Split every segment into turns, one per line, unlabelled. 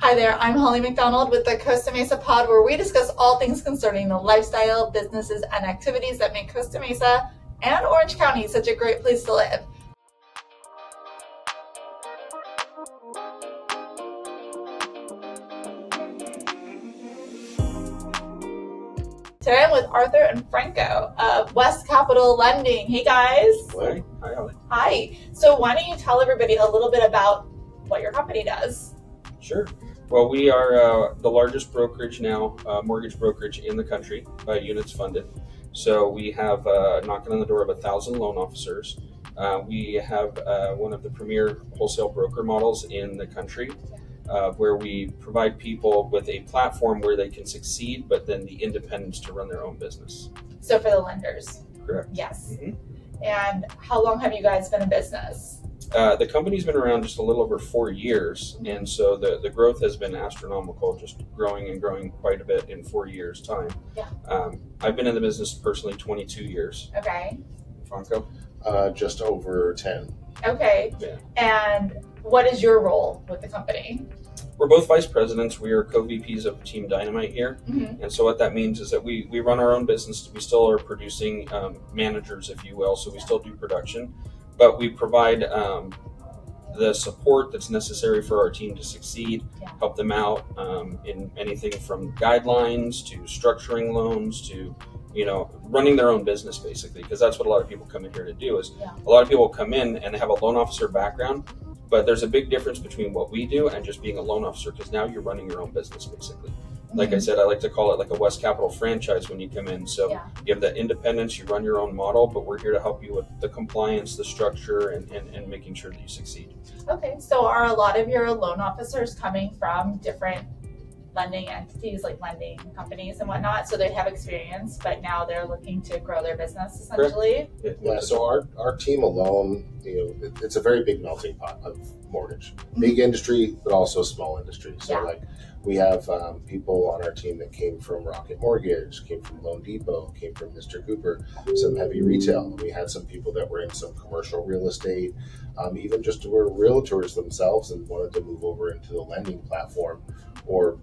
Hi there, I'm Holly McDonald with the Costa Mesa Pod, where we discuss all things concerning the lifestyle, businesses, and activities that make Costa Mesa and Orange County such a great place to live. Today I'm with Arthur and Franco of West Capital Lending. Hey guys.
Hi. Hi, Holly.
Hi. So why don't you tell everybody a little bit about what your company does?
Sure. Well, we are the largest brokerage now, mortgage brokerage in the country by units funded. So we have knocking on the door of 1,000 loan officers. We have one of the premier wholesale broker models in the country, where we provide people with a platform where they can succeed, but then the independence to run their own business.
So for the lenders.
Correct.
Yes.
Mm-hmm.
And how long have you guys been in business?
The company's been around just a little over 4 years, and so the growth has been astronomical, just growing and growing quite a bit in 4 years' time.
Yeah.
I've been in the business personally 22 years.
Okay.
Franco?
Just over 10.
Okay.
Yeah.
And what is your role with the company?
We're both vice presidents. We are co-VPs of Team Dynamite here.
Mm-hmm.
And so what that means is that we run our own business. We still are producing managers, if you will, so we still do production. But we provide the support that's necessary for our team to succeed, help them out in anything from guidelines to structuring loans to, running their own business basically, because that's what a lot of people come in here to do is a lot of people come in and they have a loan officer background, but there's a big difference between what we do and just being a loan officer, because now you're running your own business basically. Like I said, I like to call it like a West Capital franchise when you come in. So you have that independence, you run your own model, but we're here to help you with the compliance, the structure, and making sure that you succeed.
Okay, so are a lot of your loan officers coming from different lending entities, like lending companies and whatnot, so they have experience, but now they're looking to grow their business essentially?
Yeah, so our team alone, it's a very big melting pot of mortgage. Big industry, but also small industry. So we have people on our team that came from Rocket Mortgage, came from Loan Depot, came from Mr. Cooper, some heavy retail. We had some people that were in some commercial real estate, even just were realtors themselves and wanted to move over into the lending platform or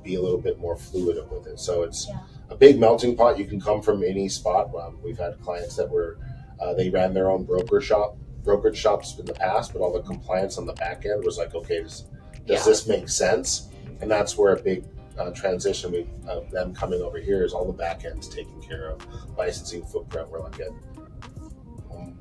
be a little bit more fluid with it. So it's a big melting pot. You can come from any spot. We've had clients that were, they ran their own brokerage shops in the past, but all the compliance on the back end was like, okay, does this make sense? And that's where a big transition of them coming over here is all the back end's taken care of. Licensing footprint, we're like at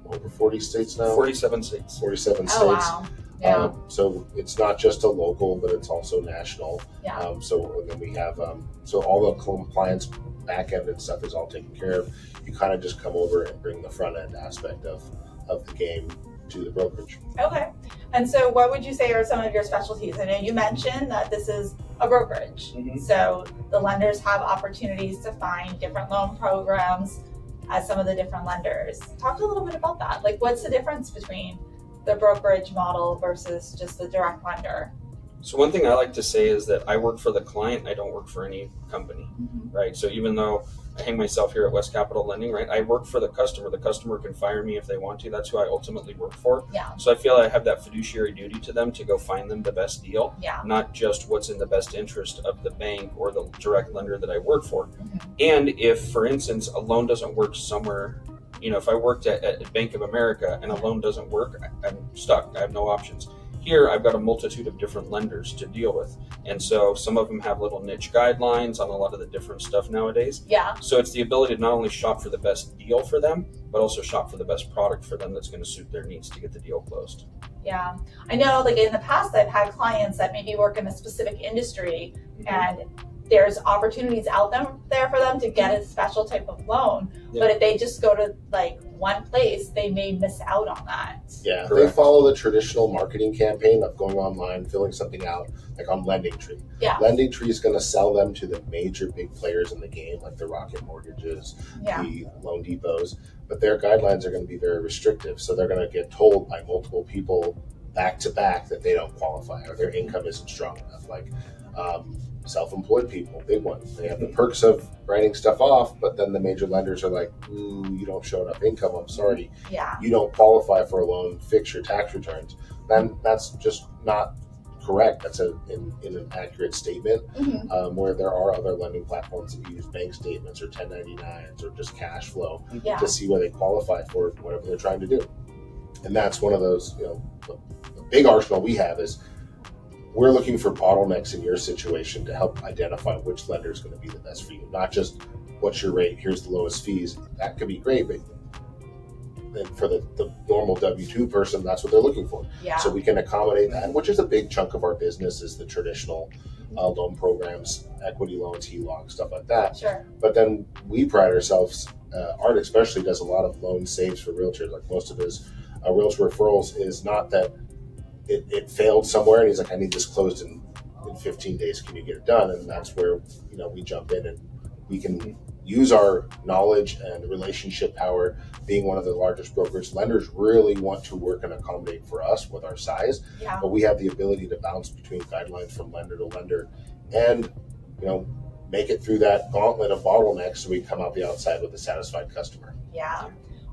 over 40 states now.
47 states.
47 states.
Oh, wow. Yeah.
So it's not just a local, but it's also national.
Yeah.
So then we have, so all the compliance back end and stuff is all taken care of. You kind of just come over and bring the front end aspect of the game to the brokerage.
Okay. And so what would you say are some of your specialties? I know you mentioned that this is a brokerage.
Mm-hmm.
So the lenders have opportunities to find different loan programs as some of the different lenders. Talk a little bit about that. Like, what's the difference between the brokerage model versus just the direct lender?
So one thing I like to say is that I work for the client. I don't work for any company, right? So even though I hang myself here at West Capital Lending, right, I work for the customer. The customer can fire me if they want to. That's who I ultimately work for.
Yeah.
So I feel I have that fiduciary duty to them to go find them the best deal, not just what's in the best interest of the bank or the direct lender that I work for. And if, for instance, a loan doesn't work somewhere, if I worked at Bank of America and a loan doesn't work, I'm stuck. I have no options. Here, I've got a multitude of different lenders to deal with. And so some of them have little niche guidelines on a lot of the different stuff nowadays.
Yeah.
So it's the ability to not only shop for the best deal for them, but also shop for the best product for them that's going to suit their needs to get the deal closed.
Yeah. I know, like in the past, I've had clients that maybe work in a specific industry and there's opportunities out there for them to get a special type of loan. But if they just go to like one place, they may miss out on that.
Yeah,
Correct.
They follow the traditional marketing campaign of going online, filling something out, like on Lending Tree.
Yeah.
Lending Tree is going to sell them to the major big players in the game, like the Rocket Mortgages, the Loan Depots, but their guidelines are going to be very restrictive. So they're going to get told by multiple people back to back that they don't qualify or their income isn't strong enough. Like self-employed people, big one. They have the perks of writing stuff off, but then the major lenders are like, ooh, you don't show enough income, I'm sorry.
Yeah.
You don't qualify for a loan, fix your tax returns. Then that's just not correct. That's in an accurate statement.
Mhm.
Where there are other lending platforms that use bank statements or 1099s or just cash flow
Yeah.
to see where they qualify for whatever they're trying to do. And that's one of those, the big arsenal we have is we're looking for bottlenecks in your situation to help identify which lender is going to be the best for you. Not just what's your rate, here's the lowest fees. That could be great, but then for the normal W-2 person, that's what they're looking for.
Yeah.
So we can accommodate that, which is a big chunk of our business is the traditional loan programs, equity loans, HELOC, stuff like that.
Sure.
But then we pride ourselves, Art especially does a lot of loan saves for realtors. Like most of his realtor referrals is not that it failed somewhere and he's like, I need this closed in 15 days. Can you get it done? And that's where, we jump in and we can use our knowledge and relationship power. Being one of the largest brokers, lenders really want to work and accommodate for us with our size,
Yeah.
but we have the ability to bounce between guidelines from lender to lender and, make it through that gauntlet of bottlenecks so we come out the outside with a satisfied customer.
Yeah.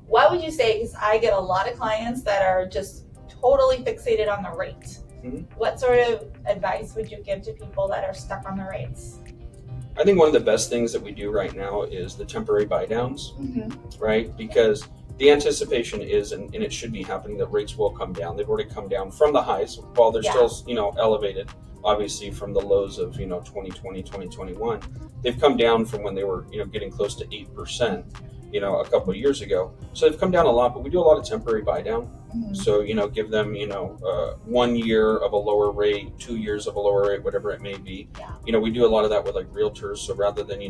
What would you say, because I get a lot of clients that are just totally fixated on the rate.
Mhm.
What sort of advice would you give to people that are stuck on the rates?
I think one of the best things that we do right now is the temporary buy downs, right? Because the anticipation is, and it should be happening, that rates will come down. They've already come down from the highs, while they're still, elevated, obviously from the lows of, 2020, 2021. They've come down from when they were, getting close to 8%, a couple of years ago. So they've come down a lot, but we do a lot of temporary buy down. So, give them, 1 year of a lower rate, 2 years of a lower rate, whatever it may be.
Yeah.
We do a lot of that with like realtors. So rather than,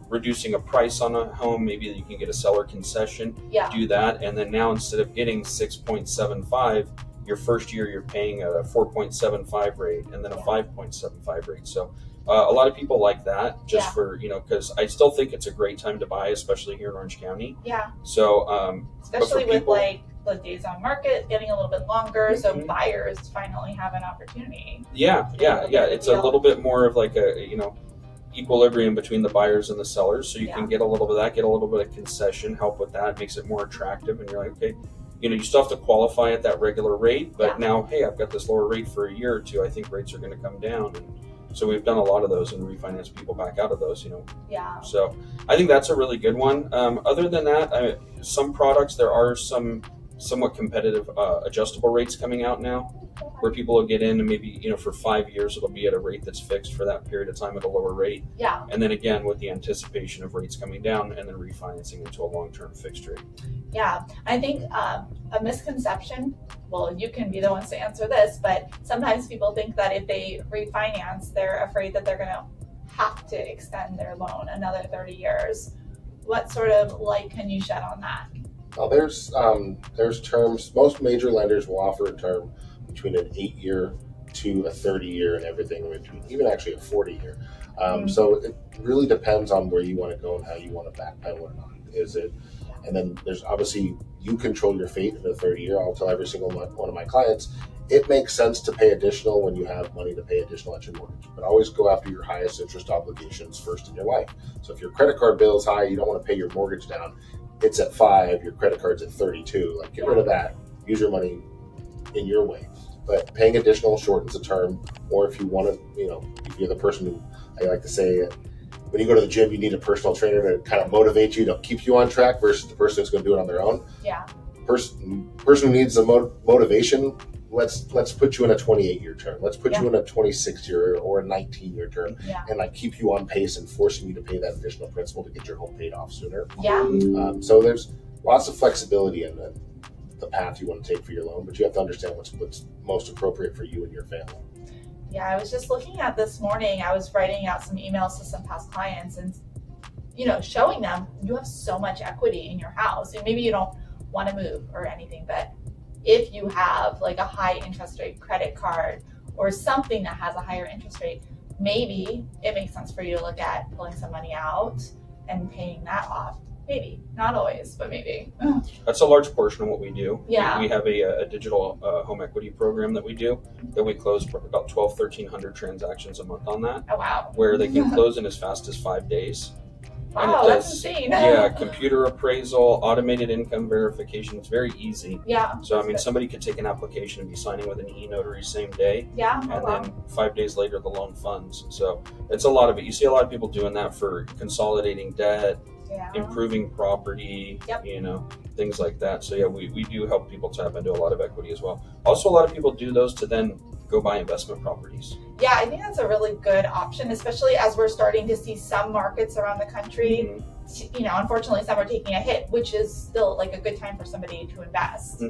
reducing a price on a home, maybe you can get a seller concession, do that. And then now instead of getting 6.75, your first year you're paying a 4.75 rate and then a 5.75 rate. So a lot of people like that just for, because I still think it's a great time to buy, especially here in Orange County.
Yeah.
So,
especially with like the days on market getting a little bit longer, so
Mhm.
buyers finally have an opportunity.
Yeah. It's a little bit more of like a, equilibrium between the buyers and the sellers. So you can get a little bit of that, get a little bit of concession, help with that, makes it more attractive. And you're like, okay, you still have to qualify at that regular rate, but now, hey, I've got this lower rate for a year or two. I think rates are going to come down. And so we've done a lot of those and refinance people back out of those,
Yeah.
So I think that's a really good one. Other than that, some products, there are some somewhat competitive adjustable rates coming out now, where people will get in and maybe, for 5 years, it'll be at a rate that's fixed for that period of time at a lower rate.
Yeah.
And then again, with the anticipation of rates coming down and then refinancing into a long-term fixed rate.
Yeah. I think a misconception, well, you can be the ones to answer this, but sometimes people think that if they refinance, they're afraid that they're going to have to extend their loan another 30 years. What sort of light can you shed on that?
Now there's terms. Most major lenders will offer a term between an 8-year to a 30-year and everything in between, even actually a 40-year. So it really depends on where you want to go and how you want to backpedal or not. And then there's obviously you control your fate in a 30-year. I'll tell every single one of my clients, it makes sense to pay additional when you have money to pay additional at your mortgage, but always go after your highest interest obligations first in your life. So if your credit card bill is high, you don't want to pay your mortgage down. It's at 5, your credit card's at 32. Like, get rid of that. Use your money in your way. But paying additional shortens the term. Or if you want to, if you're the person who, I like to say, when you go to the gym, you need a personal trainer to kind of motivate you, to keep you on track versus the person who's going to do it on their own.
Yeah.
Person who needs the motivation, let's put you in a 28-year term. Let's put you in a 26-year or a 19-year term, and keep you on pace and forcing you to pay that additional principal to get your home paid off sooner.
Yeah.
So there's lots of flexibility in the path you want to take for your loan, but you have to understand what's most appropriate for you and your family.
Yeah, I was just looking at this morning. I was writing out some emails to some past clients and, showing them you have so much equity in your house, and maybe you don't want to move or anything, but if you have like a high interest rate credit card or something that has a higher interest rate, maybe it makes sense for you to look at pulling some money out and paying that off. Maybe, not always, but maybe.
That's a large portion of what we do.
Yeah.
We have a digital home equity program that we do, that we close about 1,300 transactions a month on that.
Oh, wow.
Where they can close in as fast as 5 days.
Wow, that's insane.
Yeah, computer appraisal, automated income verification. It's very easy.
Yeah.
So I mean, somebody could take an application and be signing with an e-notary same day,
Yeah.
and then 5 days later the loan funds. So it's a lot of it. You see a lot of people doing that for consolidating debt, improving property, things like that. So yeah, we do help people tap into a lot of equity as well. Also, a lot of people do those to then go buy investment properties.
Yeah, I think that's a really good option, especially as we're starting to see some markets around the country. Unfortunately, some are taking a hit, which is still like a good time for somebody to invest.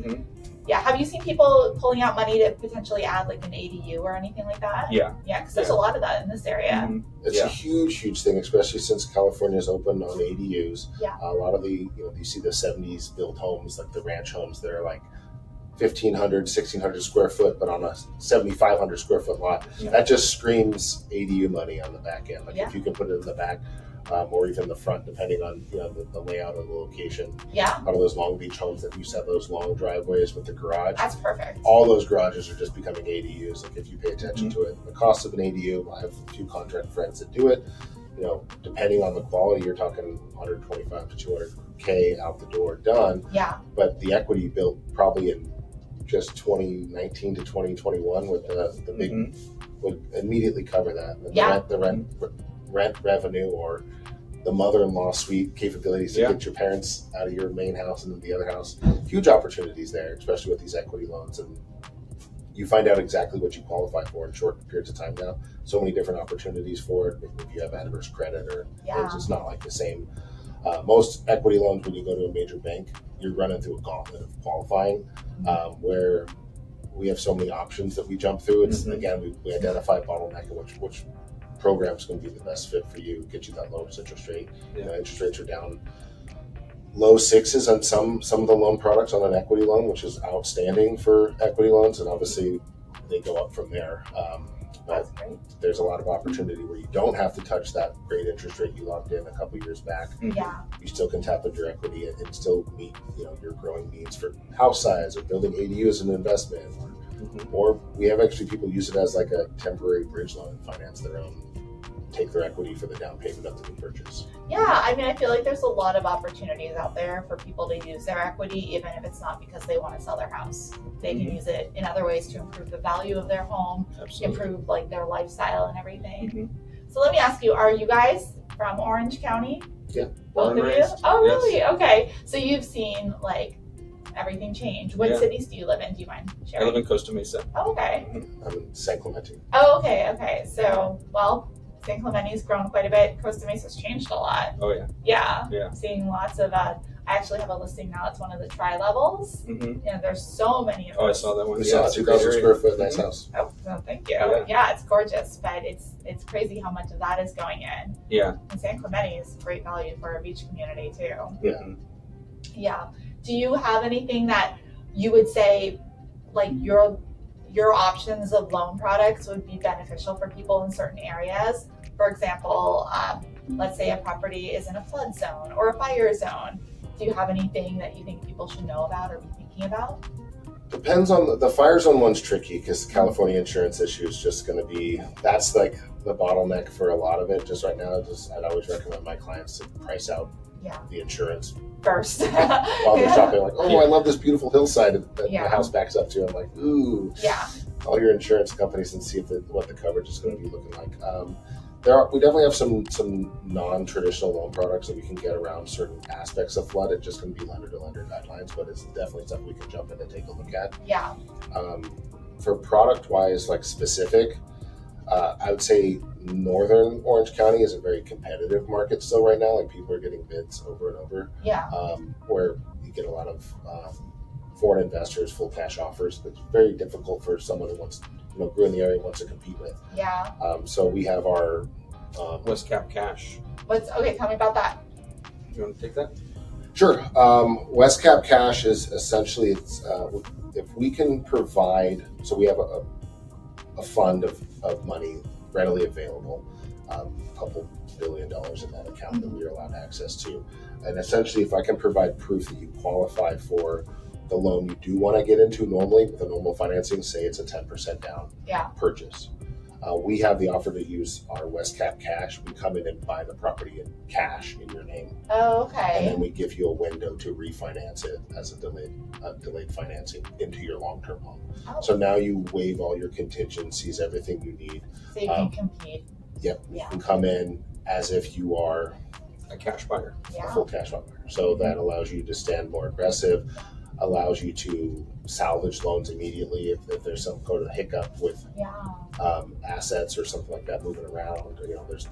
Yeah, have you seen people pulling out money to potentially add like an ADU or anything like that?
Yeah,
because there's a lot of that in this area.
It's a huge thing, especially since California's opened on ADUs. A lot of the you see the 70s built homes, like the ranch homes, they're like 1,500, 1,600 square foot, but on a 7,500 square foot lot. That just screams ADU money on the back end. Like if you can put it in the back or even the front, depending on the layout of the location. Out of those Long Beach homes that used to have those long driveways with the garage.
That's perfect.
All those garages are just becoming ADUs. Like if you pay attention to it, the cost of an ADU. I have a few contract friends that do it. Depending on the quality, you're talking 125 to 200K out the door done. But the equity built probably in just 2019 to 2021 with the big would immediately cover that. And the rent revenue or the mother-in-law suite capabilities to get your parents out of your main house and into the other house. Huge opportunities there, especially with these equity loans. And you find out exactly what you qualify for in short periods of time now. So many different opportunities for it. If you have adverse credit or it's not like the same. Most equity loans, when you go to a major bank, you're running through a gauntlet of qualifying, where we have so many options that we jump through. It's again, we identify a bottleneck in which program's going to be the best fit for you, get you that lowest interest rate. Interest rates are down low sixes on some of the loan products on an equity loan, which is outstanding for equity loans, and obviously they go up from there. But there's a lot of opportunity where you don't have to touch that great interest rate you locked in a couple years back. You still can tap into your equity and still meet your growing needs for house size or building ADU as an investment, or we have actually people use it as like a temporary bridge loan and finance their own, take their equity for the down payment of the new purchase.
I mean, I feel like there's a lot of opportunities out there for people to use their equity, even if it's not because they want to sell their house. They can use it in other ways to improve the value of their home, improve like their lifestyle and everything. So let me ask you, are you guys from Orange County?
Yeah.
Both of you? Oh, really? Yes. Okay. So you've seen like everything change. What cities do you live in? Do you mind sharing?
I live in Costa Mesa.
Oh, okay.
I'm in San Clemente.
Oh, okay. So, San Clemente's grown quite a bit. Costa Mesa's changed a lot.
Oh, yeah.
Yeah. I'm seeing lots of, I actually have a listing now. It's one of the tri-levels. There's so many of those.
Oh, I saw that one.
We saw a 2,000 square foot nice house.
Oh, thank you. It's gorgeous, but it's crazy how much of that is going in. And San Clemente is great value for a beach community, too. Do you have anything that you would say, like your options of loan products would be beneficial for people in certain areas? For example, let's say a property is in a flood zone or a fire zone. Do you have anything that you think people should know about or be thinking about?
Depends on the fire zone one's tricky because the California insurance issue is just going to be, that's like the bottleneck for a lot of it. Just right now, I'd always recommend my clients to price out the insurance
first
while they're shopping. Like, I love this beautiful hillside that the house backs up to. I'm like, ooh. All your insurance companies and see what the coverage is going to be looking like. We definitely have some non-traditional loan products that we can get around certain aspects of flood. It's just going to be lender to lender guidelines, but it's definitely stuff we can jump in and take a look at. For product wise, like specific, I would say Northern Orange County is a very competitive market still right now. Like people are getting bids over and over. Where you get a lot of foreign investors, full cash offers. It's very difficult for someone who wants, grew in the area and wants to compete with. So we have our
West Cap Cash.
Tell me about that.
Do you want to take that?
Sure. West Cap Cash is essentially if we can provide. So we have a fund of money readily available, a couple $1 billion in that account that we are allowed access to, and essentially, if I can provide proof that you qualify for the loan you do want to get into normally with a normal financing, say it's a 10% down purchase, We have the offer to use our West Cap cash. We come in and buy the property in cash in your name.
Oh,
And
okay.
then we give you a window to refinance it as a delayed financing into your long-term home.
Oh,
So now you waive all your contingencies, everything you need.
so you can compete.
Yep.
Yeah.
You can come in as if you are
A cash buyer.
a
Yeah.
full cash buyer. So that allows you to stand more aggressive, allows you to salvage loans immediately if there's some kind of hiccup with
Yeah.
assets or something like that moving around.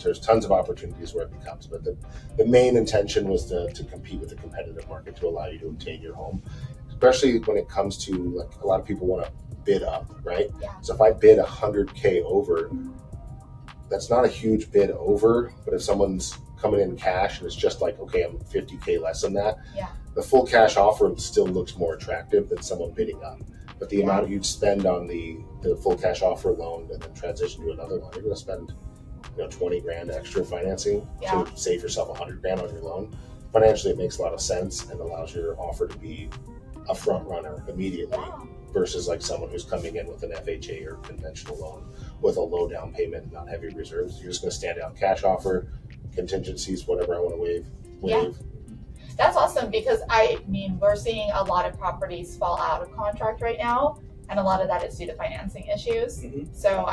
There's tons of opportunities where it becomes, but the main intention was to compete with the competitive market to allow you to obtain your home, especially when it comes to, like, a lot of people want to bid up, right?
Yeah.
So if I bid $100K over, that's not a huge bid over, but if someone's coming in cash and it's just like, okay, I'm 50K less than that,
Yeah.
the full cash offer still looks more attractive than someone bidding up. But the amount you'd spend on the full cash offer loan and then transition to another loan, you're going to spend 20 grand extra financing
Yeah.
to save yourself 100 grand on your loan. Financially, it makes a lot of sense and allows your offer to be a front runner immediately
Yeah.
versus like someone who's coming in with an FHA or conventional loan with a low down payment and not heavy reserves. You're just going to stand out cash offer, contingencies, whatever I want to waive.
Yeah. That's awesome, because we're seeing a lot of properties fall out of contract right now, and a lot of that is due to financing issues.
Mhm.
So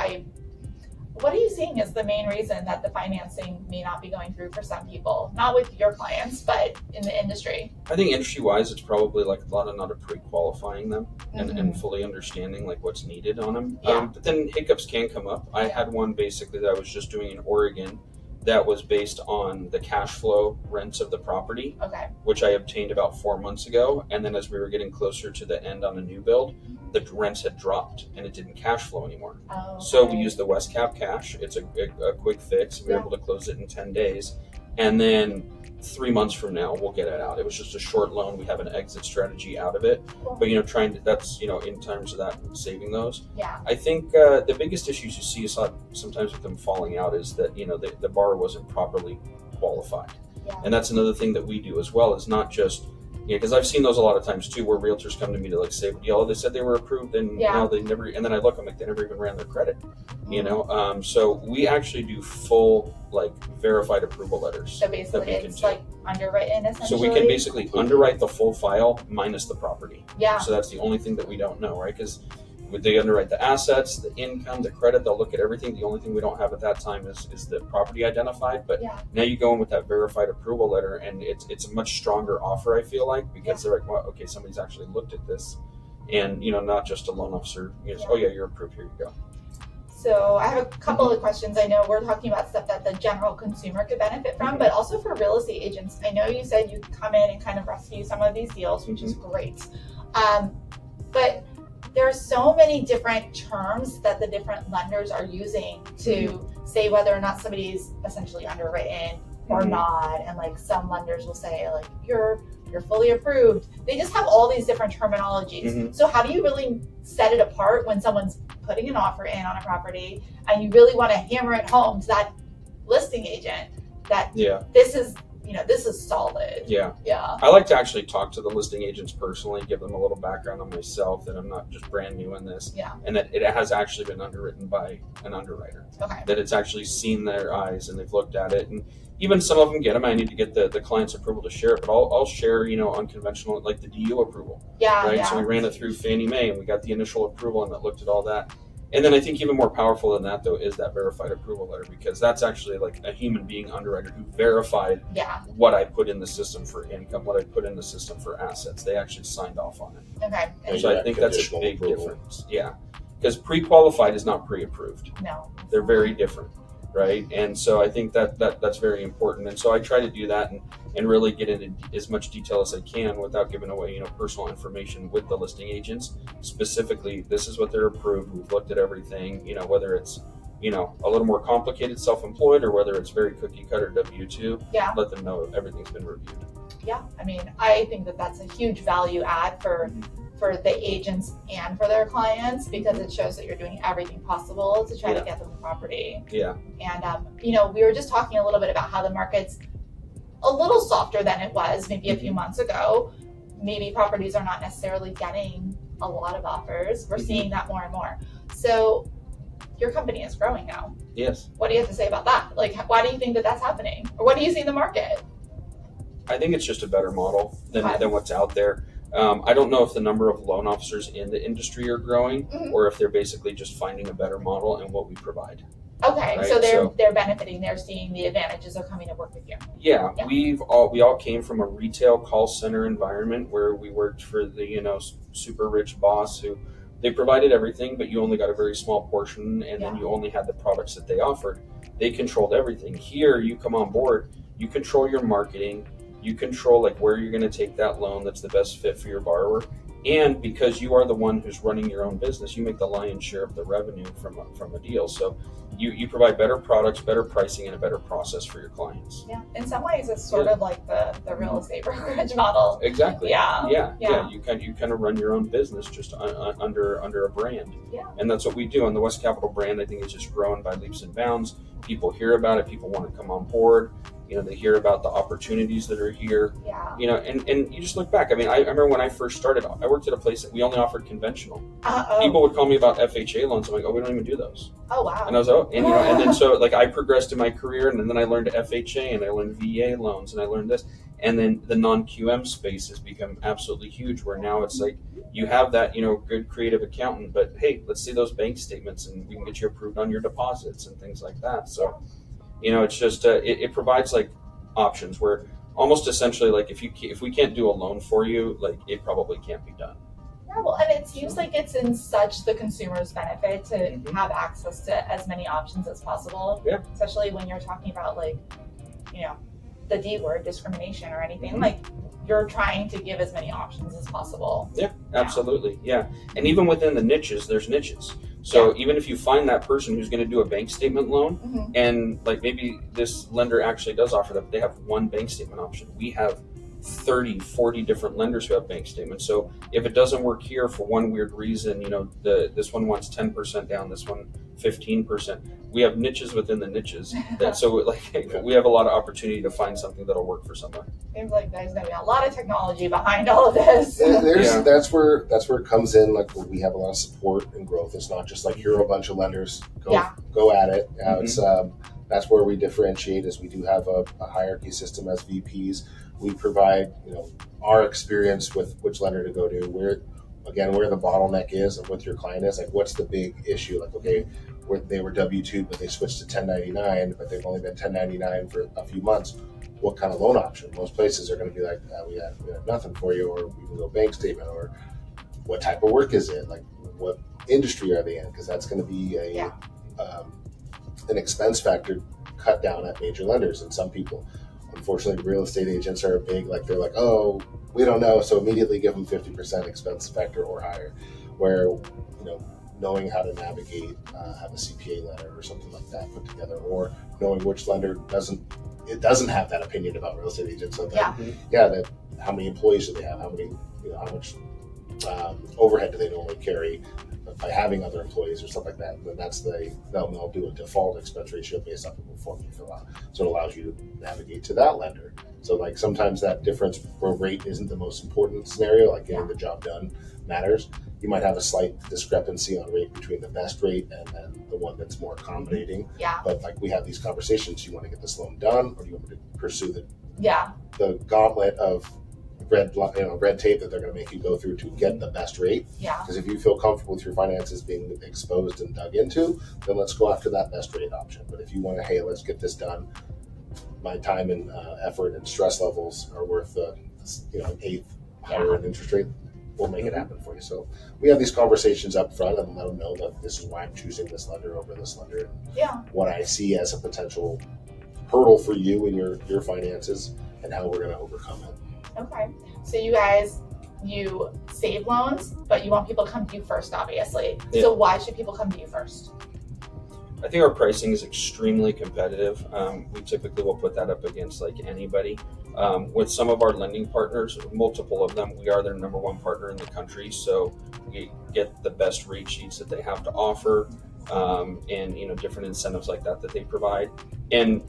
what are you seeing is the main reason that the financing may not be going through for some people? Not with your clients, but in the industry.
I think industry-wise, it's probably like a lot of not pre-qualifying them and fully understanding like what's needed on them.
Yeah.
But then hiccups can come up. I had one basically that I was just doing in Oregon that was based on the cash flow rents of the property,
Okay.
which I obtained about 4 months ago. And then as we were getting closer to the end on a new build, the rents had dropped and it didn't cash flow anymore.
Oh,
So we
okay.
used the West Cap cash. It's a quick fix. We were
Yeah.
able to close it in 10 days. And then 3 months from now, we'll get it out. It was just a short loan. We have an exit strategy out of it.
Cool.
But, that's, in terms of that, saving those.
Yeah.
I think the biggest issues you see is sometimes with them falling out is that, the borrower wasn't properly qualified.
Yeah.
And that's another thing that we do as well, is not just, because I've seen those a lot of times too, where realtors come to me to like say, they said they were approved and they never, and then I look, I'm like, they never even ran their credit, so we actually do full like verified approval letters.
So basically
that we can
it's
do.
like underwritten essentially.
So we can basically underwrite the full file minus the property.
Yeah.
So that's the only thing that we don't know, right? Because they underwrite the assets, the income, the credit, they'll look at everything. The only thing we don't have at that time is the property identified. But
Yeah.
now you go in with that verified approval letter, and it's a much stronger offer, I feel like, because they're like, well, okay, somebody's actually looked at this, and not just a loan officer. Oh yeah, you're approved. Here you go.
So I have a couple of questions. I know we're talking about stuff that the general consumer could benefit from, but also for real estate agents. I know you said you come in and kind of rescue some of these deals, which is great. But there are so many different terms that the different lenders are using to say whether or not somebody's essentially underwritten or not. And like some lenders will say like you're fully approved. They just have all these different terminologies. So how do you really set it apart when someone's putting an offer in on a property and you really want to hammer it home to that listing agent that this is solid?
Yeah.
Yeah.
I like to actually talk to the listing agents personally, give them a little background on myself, that I'm not just brand new in this.
Yeah.
And that it has actually been underwritten by an underwriter.
Okay.
That it's actually seen their eyes and they've looked at it. And even some of them get them. I need to get the client's approval to share it, but I'll share, unconventional, like the DU approval.
Yeah.
Right.
Yeah.
So we ran it through Fannie Mae and we got the initial approval and it looked at all that. And then I think even more powerful than that, though, is that verified approval letter, because that's actually like a human being underwriter who verified what I put in the system for income, what I put in the system for assets. They actually signed off on it.
Okay.
And so I think that's a big difference. Yeah. Because pre-qualified is not pre-approved.
No.
They're very different. Right. And so I think that's very important. And so I try to do that and really get into as much detail as I can without giving away, personal information with the listing agents. Specifically, this is what they're approved. We've looked at everything, whether it's, a little more complicated self-employed or whether it's very cookie cutter W-2.
Yeah.
Let them know everything's been reviewed.
Yeah. I mean, I think that that's a huge value add for the agents and for their clients, because it shows that you're doing everything possible to try to get them the property.
Yeah.
And, we were just talking a little bit about how the market's a little softer than it was maybe a few months ago. Maybe properties are not necessarily getting a lot of offers. We're seeing that more and more. So your company is growing now.
Yes.
What do you have to say about that? Like, why do you think that that's happening? Or what do you see in the market?
I think it's just a better model than
Okay.
what's out there. I don't know if the number of loan officers in the industry are growing, or if they're basically just finding a better model in what we provide.
Okay,
Right,
so they're
so-
they're benefiting. They're seeing the advantages of coming to work with you.
Yeah,
Yeah.
we all came from a retail call center environment where we worked for the super rich boss who they provided everything, but you only got a very small portion, and then
Yeah.
you only had the products that they offered. They controlled everything. Here, you come on board, you control your marketing, you control like where you're going to take that loan that's the best fit for your borrower, and because you are the one who's running your own business, you make the lion's share of the revenue from a deal. So you provide better products, better pricing, and a better process for your clients.
Yeah, in some ways, it's sort of like the real estate brokerage model.
Exactly.
Yeah.
Yeah. You kind of run your own business just under a brand.
Yeah.
And that's what we do. And the West Capital brand, I think, is just growing by leaps and bounds. People hear about it. People want to come on board. They hear about the opportunities that are here.
Yeah.
And you just look back. I mean, I remember when I first started, I worked at a place that we only offered conventional.
Uh-oh.
People would call me about FHA loans. I'm like, oh, we don't even do those.
Oh, wow.
And I was and then so like I progressed in my career, and then I learned FHA, and I learned VA loans, and I learned this, and then the non-QM space has become absolutely huge. Where now it's like you have that good creative accountant, but hey, let's see those bank statements, and we can get you approved on your deposits and things like that. So it's just it provides like options where almost essentially like if we can't do a loan for you, like it probably can't be done.
Yeah, well, and it seems like it's in such the consumer's benefit to have access to as many options as possible.
Yeah.
Especially when you're talking about like, the D word, discrimination or anything. Like you're trying to give as many options as possible.
Yeah, absolutely. Yeah. And even within the niches, there's niches. So even if you find that person who's going to do a bank statement loan, and like maybe this lender actually does offer that, but they have one bank statement option. We have 30, 40 different lenders who have bank statements. So if it doesn't work here for one weird reason, this one wants 10% down, this one 15%. We have niches within the niches. We have a lot of opportunity to find something that'll work for someone.
Seems like there's going to be a lot of technology behind all of this.
That's where it comes in. Like we have a lot of support and growth. It's not just like here are a bunch of lenders. Go at it. It's that's where we differentiate. Is we do have a hierarchy system as VPs. We provide our experience with which lender to go to, where the bottleneck is and what your client is. Like what's the big issue? Like they were W-2 but they switched to 1099, but they've only been 1099 for a few months. What kind of loan option? Most places are going to be like, we have nothing for you, or we can go bank statement, or what type of work is it? Like what industry are they in? Because that's going to be an expense factor cut down at major lenders. And some people, unfortunately, real estate agents are big, like they're like, oh, we don't know, so immediately give them 50% expense factor or higher, where knowing how to navigate, have a CPA letter or something like that put together, or knowing which lender doesn't have that opinion about real estate agents. So that how many employees do they have? How many, how much overhead do they normally carry by having other employees or stuff like that? Then they'll do a default expense ratio based off of the form you fill out. So it allows you to navigate to that lender. So like sometimes that difference for rate isn't the most important scenario, like getting the job done matters. You might have a slight discrepancy on rate between the best rate and then the one that's more accommodating.
Yeah.
But like we have these conversations, you want to get this loan done, or do you want me to pursue
the
gauntlet of red tape that they're going to make you go through to get the best rate?
Yeah.
Because if you feel comfortable with your finances being exposed and dug into, then let's go after that best rate option. But if you want to, hey, let's get this done, my time and effort and stress levels are worth an eighth higher in interest rate, we'll make it happen for you. So we have these conversations up front and let them know that this is why I'm choosing this lender over this lender.
Yeah.
What I see as a potential hurdle for you and your finances, and how we're going to overcome it.
Okay. So you save loans, but you want people to come to you first, obviously.
Yeah.
So why should people come to you first?
I think our pricing is extremely competitive. We typically will put that up against like anybody. With some of our lending partners, multiple of them, we are their number one partner in the country. So we get the best rate sheets that they have to offer, and different incentives like that they provide. And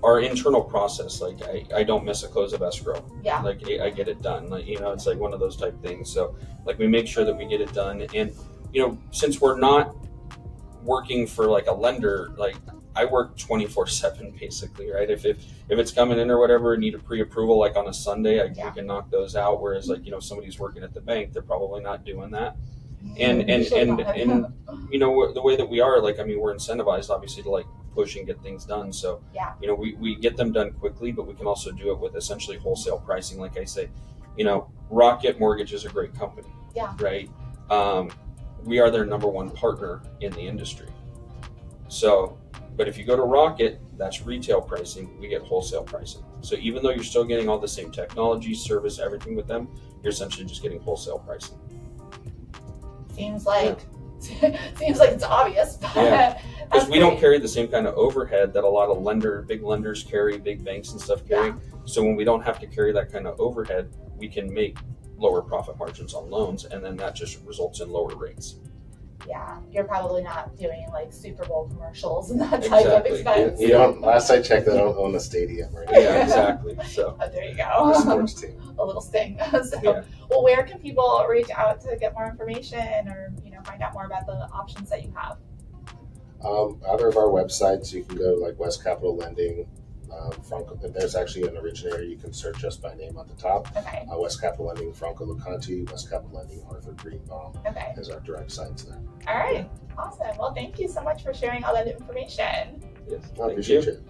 our internal process, like I don't miss a close of escrow.
Yeah.
Like I get it done. Like it's like one of those type things. So like we make sure that we get it done. And since we're not working for like a lender, like I work 24/7 basically, right? If it's coming in or whatever, need a pre-approval like on a Sunday, we can knock those out. Whereas like, somebody's working at the bank, they're probably not doing that. And the way that we are, like, I mean, we're incentivized obviously to like push and get things done. So, we get them done quickly, but we can also do it with essentially wholesale pricing. Like I say, Rocket Mortgage is a great company, right? We are their number one partner in the industry. So, but if you go to Rocket, that's retail pricing, we get wholesale pricing. So even though you're still getting all the same technology, service, everything with them, you're essentially just getting wholesale pricing.
Seems like it's obvious, but
because we don't carry the same kind of overhead that a lot of big lenders carry, big banks and stuff carry. So when we don't have to carry that kind of overhead, we can make lower profit margins on loans, and then that just results in lower rates.
Yeah, you're probably not doing like Super Bowl commercials and that type of expense.
Last I checked, I don't own a stadium right now.
Yeah, exactly. So
there you go.
A sports team.
A little sting. Well, where can people reach out to get more information or find out more about the options that you have?
Either of our websites, you can go to like West Capital Lending, Franco. There's actually an originator you can search us by name at the top.
Okay.
West Capital Lending, Franco Laconte, West Capital Lending, Arthur Greenbaum.
Okay.
Is our direct sites there.
All right. Awesome. Well, thank you so much for sharing all that information.
Yes.
I appreciate you.